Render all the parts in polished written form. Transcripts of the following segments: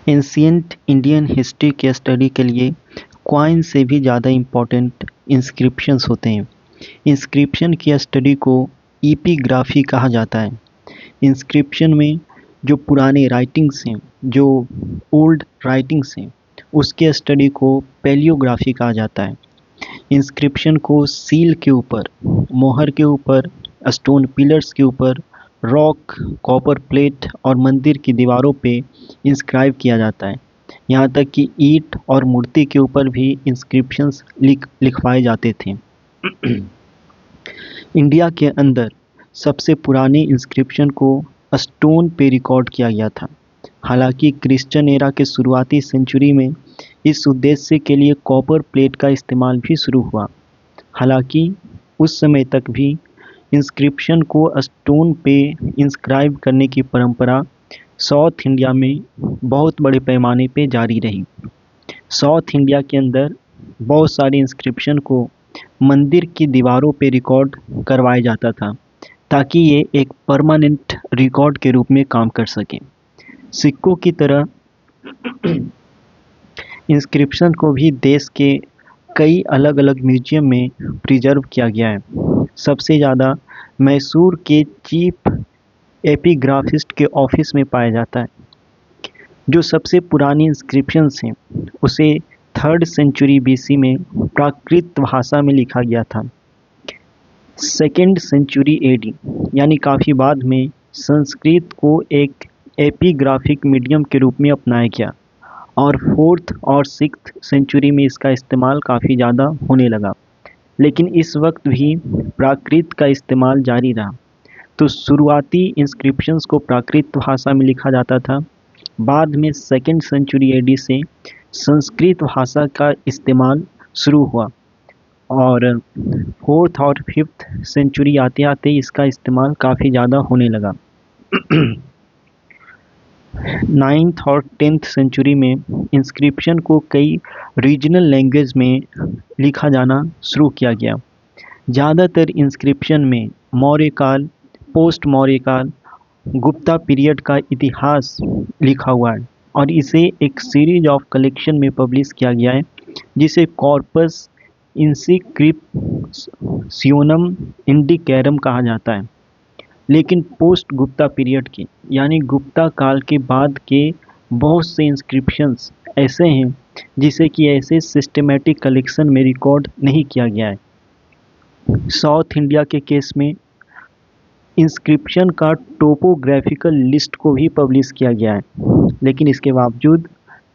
Ancient Indian history के study के लिए कॉइन से भी ज़्यादा इम्पोर्टेंट इंस्क्रिप्शंस होते हैं। इंस्क्रिप्शन की स्टडी को एपिग्राफी कहा जाता है। इंस्क्रिप्शन में जो पुराने राइटिंग्स हैं, जो ओल्ड राइटिंग्स हैं, उसके स्टडी को पैलियोग्राफी कहा जाता है। इंस्क्रिप्शन को सील के ऊपर, मोहर के ऊपर, स्टोन पिलर्स के ऊपर, रॉक, कॉपर प्लेट और मंदिर की दीवारों पे इंस्क्राइब किया जाता है। यहाँ तक कि ईंट और मूर्ति के ऊपर भी इंस्क्रिप्शंस लिखवाए जाते थे। इंडिया के अंदर सबसे पुराने इंस्क्रिप्शन को स्टोन पे रिकॉर्ड किया गया था। हालांकि क्रिश्चियन एरा के शुरुआती सेंचुरी में इस उद्देश्य के लिए कॉपर प्लेट का इस्तेमाल भी शुरू हुआ। हालांकि उस समय तक भी इंस्क्रिप्शन को स्टोन पे इंस्क्राइब करने की परंपरा साउथ इंडिया में बहुत बड़े पैमाने पे जारी रही। साउथ इंडिया के अंदर बहुत सारे इंस्क्रिप्शन को मंदिर की दीवारों पे रिकॉर्ड करवाया जाता था, ताकि ये एक परमानेंट रिकॉर्ड के रूप में काम कर सकें। सिक्कों की तरह इंस्क्रिप्शन को भी देश के कई अलग अलग म्यूजियम में प्रिजर्व किया गया है। सबसे ज़्यादा मैसूर के चीफ एपिग्राफिस्ट के ऑफिस में पाया जाता है। जो सबसे पुरानी इंस्क्रिप्शंस हैं उसे 3rd सेंचुरी BC में प्राकृत भाषा में लिखा गया था। 2nd सेंचुरी AD यानी काफ़ी बाद में संस्कृत को एक एपिग्राफिक मीडियम के रूप में अपनाया गया और 4th और 6th सेंचुरी में इसका इस्तेमाल काफ़ी ज़्यादा होने लगा। लेकिन इस वक्त भी प्राकृत का इस्तेमाल जारी रहा। तो शुरुआती इंस्क्रिप्शंस को प्राकृत भाषा में लिखा जाता था। बाद में 2nd सेंचुरी AD से संस्कृत भाषा का इस्तेमाल शुरू हुआ और 4th और 5th सेंचुरी आते आते इसका इस्तेमाल काफ़ी ज़्यादा होने लगा। 9th और 10th सेंचुरी में इंस्क्रिप्शन को कई रीजनल लैंग्वेज में लिखा जाना शुरू किया गया। ज़्यादातर इंस्क्रिप्शन में मौर्य काल, पोस्ट मौर्य काल, गुप्ता पीरियड का इतिहास लिखा हुआ है और इसे एक सीरीज ऑफ कलेक्शन में पब्लिश किया गया है, जिसे कॉर्पस इंसिक्रिप्शनम इंडिकैरम कहा जाता है। लेकिन पोस्ट गुप्ता पीरियड के यानी गुप्ता काल के बाद के बहुत से इंस्क्रिप्शंस ऐसे हैं जिसे कि ऐसे सिस्टमेटिक कलेक्शन में रिकॉर्ड नहीं किया गया है। साउथ इंडिया के केस में इंस्क्रिप्शन का टोपोग्राफिकल लिस्ट को भी पब्लिश किया गया है, लेकिन इसके बावजूद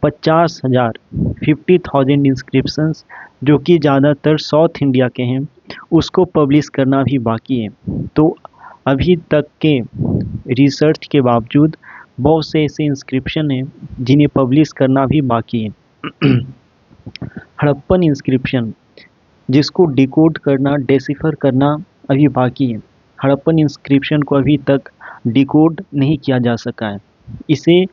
50,000 इंस्क्रिप्शंस जो कि ज़्यादातर साउथ इंडिया के हैं उसको पब्लिश करना भी बाकी है। तो अभी तक के रिसर्च के बावजूद बहुत से ऐसे इंस्क्रिप्शन हैं जिन्हें पब्लिश करना भी बाकी है। हड़प्पन इंस्क्रिप्शन जिसको डिकोड करना, डेसिफर करना अभी बाकी है। हड़प्पन इंस्क्रिप्शन को अभी तक डिकोड नहीं किया जा सका है। इसे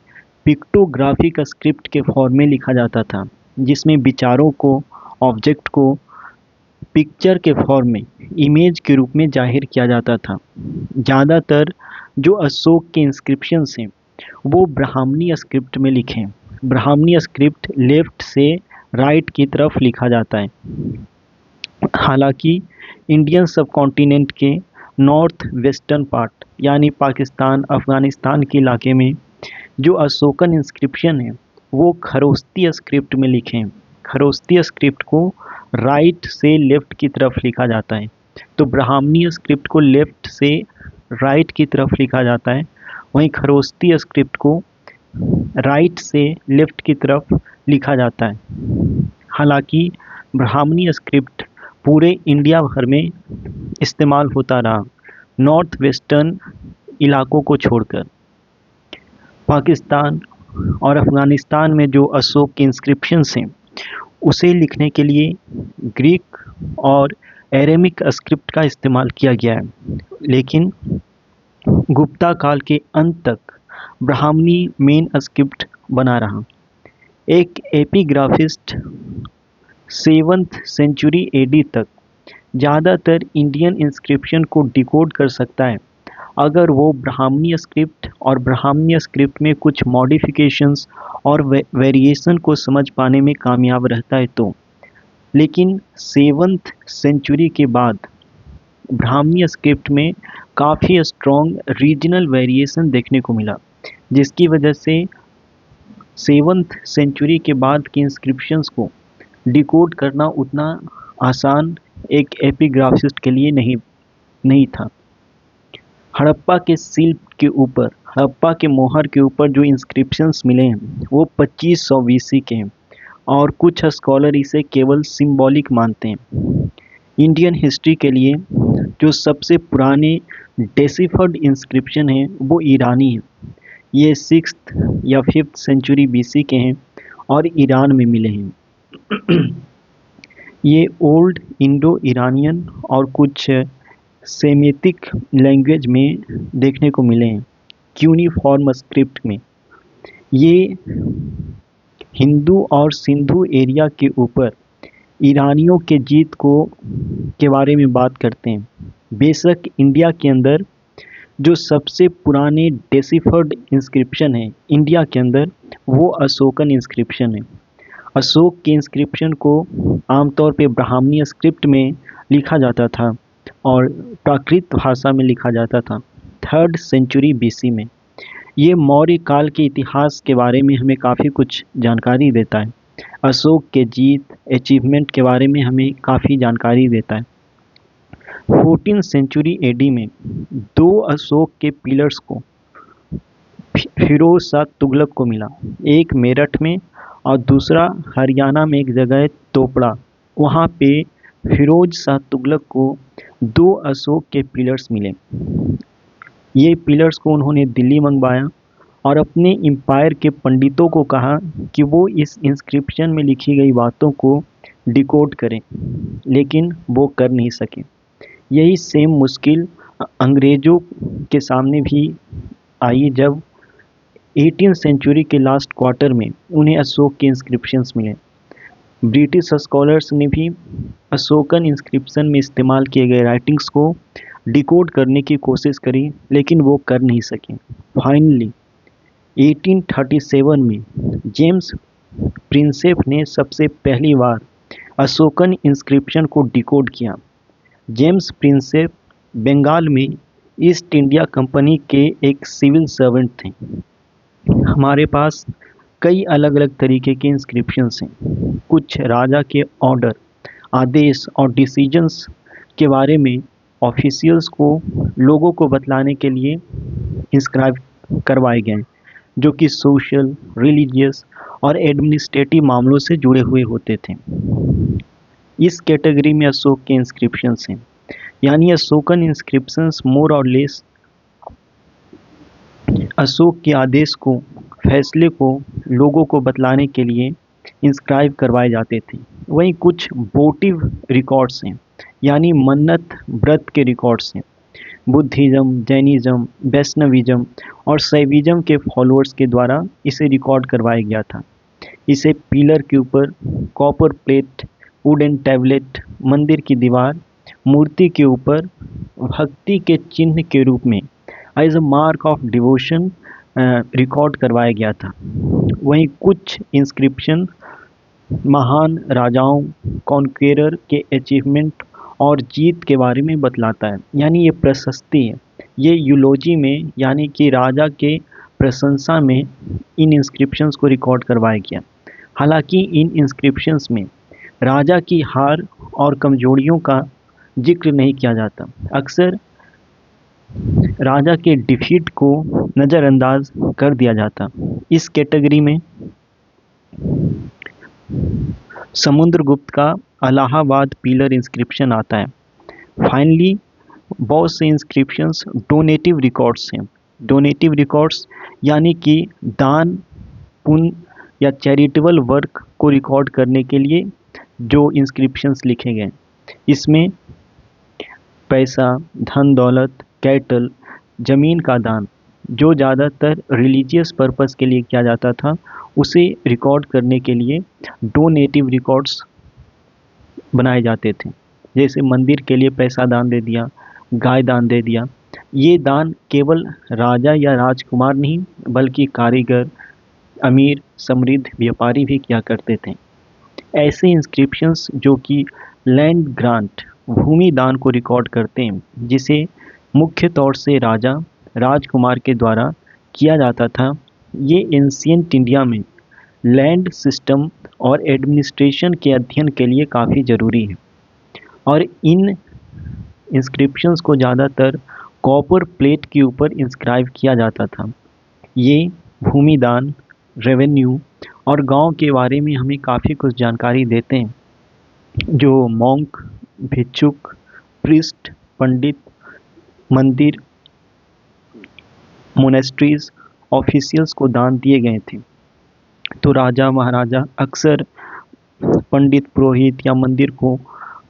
पिक्टोग्राफिक स्क्रिप्ट के फॉर्म में लिखा जाता था, जिसमें विचारों को, ऑब्जेक्ट को पिक्चर के फॉर्म में, इमेज के रूप में जाहिर किया जाता था। ज़्यादातर जो अशोक के इंस्क्रिप्शंस हैं वो ब्राह्मणी स्क्रिप्ट में लिखे हैं। ब्राह्मणी स्क्रिप्ट लेफ्ट से राइट की तरफ लिखा जाता है। हालांकि इंडियन सब कॉन्टिनेंट के नॉर्थ वेस्टर्न पार्ट यानी पाकिस्तान, अफ़गानिस्तान के इलाके में जो अशोकन इंस्क्रिप्शन है वो खरोस्ती स्क्रिप्ट में लिखे हैं। खरोस्ती स्क्रिप्ट को राइट से लेफ़्ट की तरफ लिखा जाता है। तो ब्राह्मणी स्क्रिप्ट को लेफ़्ट से राइट की तरफ लिखा जाता है, वहीं खरोस्ती स्क्रिप्ट को राइट से लेफ़्ट की तरफ लिखा जाता है। हालांकि ब्राह्मणी स्क्रिप्ट पूरे इंडिया भर में इस्तेमाल होता रहा, नॉर्थ वेस्टर्न इलाकों को छोड़कर। पाकिस्तान और अफ़गानिस्तान में जो अशोक के इंस्क्रिप्शंस हैं उसे लिखने के लिए ग्रीक और एरेमिक स्क्रिप्ट का इस्तेमाल किया गया है, लेकिन गुप्ता काल के अंत तक ब्राह्मणी मेन स्क्रिप्ट बना रहा। एक एपिग्राफिस्ट 7th सेंचुरी AD तक ज़्यादातर इंडियन इंस्क्रिप्शन को डिकोड कर सकता है अगर वो ब्राह्मणीय स्क्रिप्ट और ब्राह्मणीय स्क्रिप्ट में कुछ मॉडिफिकेशंस और वेरिएशन को समझ पाने में कामयाब रहता है तो। लेकिन 7th सेंचुरी के बाद ब्राह्मणीय स्क्रिप्ट में काफ़ी स्ट्रॉन्ग रीजनल वेरिएशन देखने को मिला, जिसकी वजह से 7th सेंचुरी के बाद की इंस्क्रिप्शंस को डिकोड करना उतना आसान एक एपिग्राफिस्ट के लिए नहीं था। हड़प्पा के शिल्प के ऊपर, हड़प्पा के मोहर के ऊपर जो इंस्क्रिप्शंस मिले हैं वो 2500 बीसी के हैं और कुछ स्कॉलर इसे केवल सिंबॉलिक मानते हैं। इंडियन हिस्ट्री के लिए जो सबसे पुराने डेसिफर्ड इंस्क्रिप्शन हैं वो ईरानी हैं। ये 6th या 5th सेंचुरी बीसी के हैं और ईरान में मिले हैं। ये ओल्ड इंडो ईरानियन और कुछ सेमेटिक लैंग्वेज में देखने को मिले हैं, क्यूनिफॉर्म स्क्रिप्ट में। ये हिंदू और सिंधु एरिया के ऊपर ईरानियों के जीत के बारे में बात करते हैं। बेशक इंडिया के अंदर जो सबसे पुराने डेसिफर्ड इंस्क्रिप्शन है इंडिया के अंदर वो अशोकन इंस्क्रिप्शन है। अशोक के इंस्क्रिप्शन को आमतौर पे ब्राह्मणीय स्क्रिप्ट में लिखा जाता था और प्राकृत भाषा में लिखा जाता था 3rd सेंचुरी बीसी में। ये मौर्य काल के इतिहास के बारे में हमें काफ़ी कुछ जानकारी देता है। अशोक के जीत अचीवमेंट के बारे में हमें काफ़ी जानकारी देता है। 14th सेंचुरी एडी में 2 अशोक के पिलर्स को फिरोज शाह तुगलक को मिला, एक मेरठ में और दूसरा हरियाणा में एक जगह है तोपड़ा। वहाँ पे फिरोज शाह तुगलक को 2 अशोक के पिलर्स मिले। ये पिलर्स को उन्होंने दिल्ली मंगवाया और अपने एम्पायर के पंडितों को कहा कि वो इस इंस्क्रिप्शन में लिखी गई बातों को डिकोड करें, लेकिन वो कर नहीं सके। यही सेम मुश्किल अंग्रेज़ों के सामने भी आई जब 18th सेंचुरी के लास्ट क्वार्टर में उन्हें अशोक के इंस्क्रिप्शंस मिले। ब्रिटिश स्कॉलर्स ने भी अशोकन इंस्क्रिप्शन में इस्तेमाल किए गए राइटिंग्स को डिकोड करने की कोशिश करी, लेकिन वो कर नहीं सके। फाइनली 1837 में जेम्स प्रिंसेप ने सबसे पहली बार अशोकन इंस्क्रिप्शन को डिकोड किया। जेम्स प्रिंसेप बंगाल में ईस्ट इंडिया कंपनी के एक सिविल सर्वेंट थे। हमारे पास कई अलग अलग तरीके के इंस्क्रिप्शंस हैं। कुछ राजा के ऑर्डर, आदेश और डिसीजंस के बारे में ऑफिशियल्स को लोगों को बतलाने के लिए इंस्क्राइब करवाए गए, जो कि सोशल, रिलीजियस और एडमिनिस्ट्रेटिव मामलों से जुड़े हुए होते थे। इस कैटेगरी में अशोक के इंस्क्रिप्शंस हैं, यानी अशोकन इंस्क्रिप्शंस मोर और लेस अशोक के आदेश को, फैसले को लोगों को बतलाने के लिए इंस्क्राइब करवाए जाते थे। वहीं कुछ वोटिव रिकॉर्ड्स हैं, यानी मन्नत व्रत के रिकॉर्ड्स हैं। बुद्धिज़्म, जैनिज़्म, वैष्णविज़्म और शैविज़्म के फॉलोअर्स के द्वारा इसे रिकॉर्ड करवाया गया था। इसे पिलर के ऊपर, कॉपर प्लेट, वुडन टैबलेट, मंदिर की दीवार, मूर्ति के ऊपर भक्ति के चिन्ह के रूप में as a mark of devotion record करवाया गया था। वहीं कुछ इंस्क्रिप्शन महान राजाओं, कॉन्क्वेरर के अचीवमेंट और जीत के बारे में बतलाता है, यानी ये प्रशस्ति है। ये यूलोजी में, यानी कि राजा के प्रशंसा में इन इंस्क्रिप्शंस को रिकॉर्ड करवाया गया। हालांकि इन इंस्क्रिप्शंस में राजा की हार और कमजोरियों का जिक्र नहीं किया जाता। अक्सर राजा के डिफीट को नज़रअंदाज कर दिया जाता। इस कैटेगरी में समुद्रगुप्त का इलाहाबाद पिलर इंस्क्रिप्शन आता है। फाइनली बहुत से इंस्क्रिप्शंस डोनेटिव रिकॉर्ड्स हैं। डोनेटिव रिकॉर्ड्स यानी कि दान, पुण्य या चैरिटेबल वर्क को रिकॉर्ड करने के लिए जो इंस्क्रिप्शंस लिखे गए। इसमें पैसा, धन दौलत, कैटल, ज़मीन का दान, जो ज़्यादातर रिलीजियस पर्पस के लिए किया जाता था, उसे रिकॉर्ड करने के लिए डोनेटिव रिकॉर्ड्स बनाए जाते थे। जैसे मंदिर के लिए पैसा दान दे दिया, गाय दान दे दिया, ये दान केवल राजा या राजकुमार नहीं बल्कि कारीगर, अमीर, समृद्ध व्यापारी भी किया करते थे। ऐसे इंस्क्रिप्शंस जो कि लैंड ग्रांट भूमि दान को रिकॉर्ड करते हैं, जिसे मुख्य तौर से राजा, राजकुमार के द्वारा किया जाता था। ये एंशिएंट इंडिया में लैंड सिस्टम और एडमिनिस्ट्रेशन के अध्ययन के लिए काफ़ी ज़रूरी है। और इन इंस्क्रिप्शंस को ज़्यादातर कॉपर प्लेट के ऊपर इंस्क्राइब किया जाता था। ये भूमि दान, रेवेन्यू और गांव के बारे में हमें काफ़ी कुछ जानकारी देते हैं, जो मॉन्क, भिक्षुक, प्रीस्ट, पंडित, मंदिर, मोनेस्ट्रीज, ऑफिशियल्स को दान दिए गए थे। तो राजा महाराजा अक्सर पंडित, पुरोहित या मंदिर को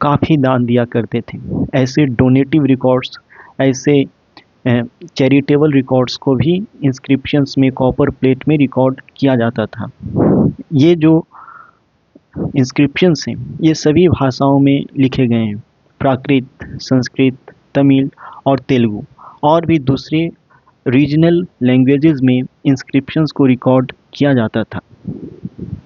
काफ़ी दान दिया करते थे। ऐसे डोनेटिव रिकॉर्ड्स, ऐसे चैरिटेबल रिकॉर्ड्स को भी इंस्क्रिप्शंस में कॉपर प्लेट में रिकॉर्ड किया जाता था। ये जो इंस्क्रिप्शंस हैं ये सभी भाषाओं में लिखे गए हैं, प्राकृत, संस्कृत, तमिल और तेलुगु, और भी दूसरे रीजनल लैंग्वेजेस में इंस्क्रिप्शंस को रिकॉर्ड किया जाता था।